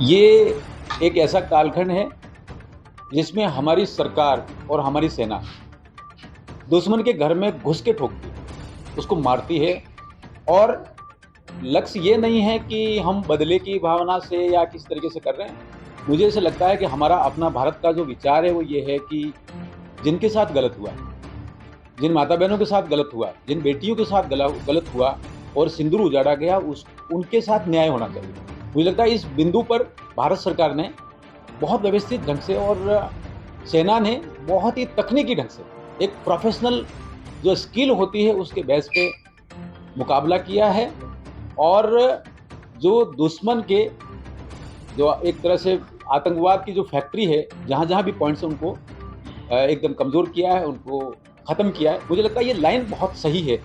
ये एक ऐसा कालखंड है जिसमें हमारी सरकार और हमारी सेना दुश्मन के घर में घुस के ठोकती है, उसको मारती है। और लक्ष्य ये नहीं है कि हम बदले की भावना से या किस तरीके से कर रहे हैं। मुझे ऐसा लगता है कि हमारा अपना भारत का जो विचार है वो ये है कि जिनके साथ गलत हुआ, जिन माता बहनों के साथ गलत हुआ, जिन बेटियों के साथ गलत हुआ और सिंदूर उजाड़ा गया, उस उनके साथ न्याय होना चाहिए। मुझे लगता है इस बिंदु पर भारत सरकार ने बहुत व्यवस्थित ढंग से और सेना ने बहुत ही तकनीकी ढंग से एक प्रोफेशनल जो स्किल होती है उसके बेस पे मुकाबला किया है। और जो दुश्मन के जो एक तरह से आतंकवाद की जो फैक्ट्री है, जहाँ-जहाँ भी पॉइंट्स है उनको एकदम कमज़ोर किया है, उनको ख़त्म किया है। मुझे लगता है ये लाइन बहुत सही है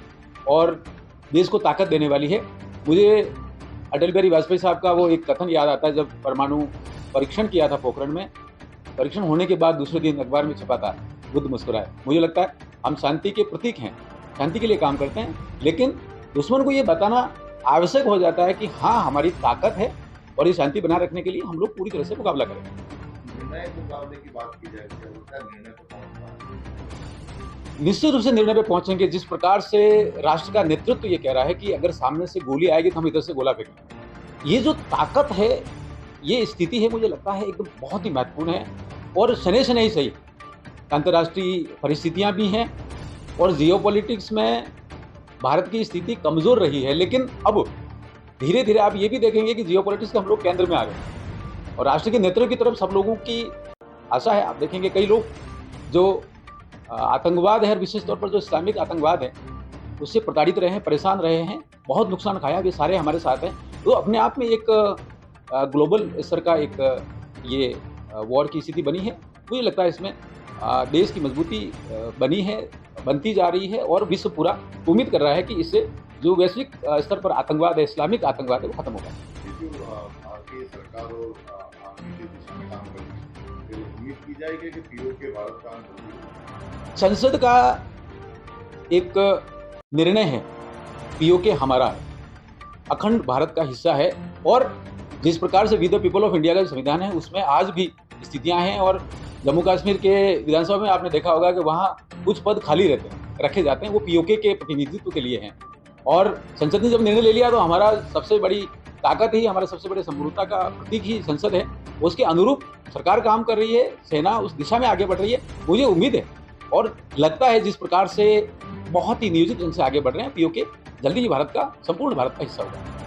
और देश को ताकत देने वाली है। मुझे अटल बिहारी वाजपेयी साहब का वो एक कथन याद आता है, जब परमाणु परीक्षण किया था पोखरण में। परीक्षण होने के बाद दूसरे दिन अखबार में छपा था, बुद्ध मुस्कुराए। मुझे लगता है हम शांति के प्रतीक हैं, शांति के लिए काम करते हैं, लेकिन दुश्मन को ये बताना आवश्यक हो जाता है कि हाँ, हमारी ताकत है और ये शांति बनाए रखने के लिए हम लोग पूरी तरह से मुकाबला करेंगे। निर्णायक मुकाबले की बात की जाए तो क्या निर्णय पर पहुंच रहा है? निश्चित रूप से निर्णय पे पहुंचेंगे। जिस प्रकार से राष्ट्र का नेतृत्व ये कह रहा है कि अगर सामने से गोली आएगी तो हम इधर से गोला फेंकेंगे। ये जो ताकत है, ये स्थिति है, मुझे लगता है एकदम बहुत ही महत्वपूर्ण है। और शनैः-शनैः ही सही, अंतर्राष्ट्रीय परिस्थितियां भी हैं और जियोपॉलिटिक्स में भारत की स्थिति कमज़ोर रही है, लेकिन अब धीरे-धीरे आप ये भी देखेंगे कि जियोपॉलिटिक्स के हम लोग केंद्र में आ गए हैं और राष्ट्र के नेतृत्व की तरफ सब लोगों की आशा है। आप देखेंगे कई लोग जो आतंकवाद है और विशेष तौर पर जो इस्लामिक आतंकवाद है, उससे प्रताड़ित रहे हैं, परेशान रहे हैं, बहुत नुकसान खाया, वे सारे हमारे साथ हैं। तो अपने आप में एक ग्लोबल स्तर का एक ये वॉर की स्थिति बनी है। मुझे लगता है इसमें देश की मजबूती बनी है, बनती जा रही है और विश्व पूरा उम्मीद कर रहा है कि इससे जो वैश्विक स्तर पर आतंकवाद है, इस्लामिक आतंकवाद है, वो खत्म होगा। ये जो भारतीय सरकार और आर्मी जिस दिशा में काम कर रही है, फिर उम्मीद की जाएगी कि पीओके भारत का अंत होगी। संसद का एक निर्णय है, पीओके हमारा है, अखंड भारत का हिस्सा है। और जिस प्रकार से we the people of India का संविधान है, उसमें आज भी स्थितियां हैं। और जम्मू कश्मीर के विधानसभा में आपने देखा होगा कि वहाँ कुछ पद खाली रहते हैं, रखे जाते हैं, वो पीओके के प्रतिनिधित्व के लिए हैं। और संसद ने जब निर्णय ले लिया तो हमारा सबसे बड़ी ताकत ही, हमारे सबसे बड़े समरूपता का प्रतीक ही संसद है। उसके अनुरूप सरकार काम कर रही है, सेना उस दिशा में आगे बढ़ रही है। मुझे उम्मीद है और लगता है जिस प्रकार से बहुत ही नियोजित ढंग से आगे बढ़ रहे हैं, पीओके जल्दी ही भारत का, संपूर्ण भारत का हिस्सा होगा।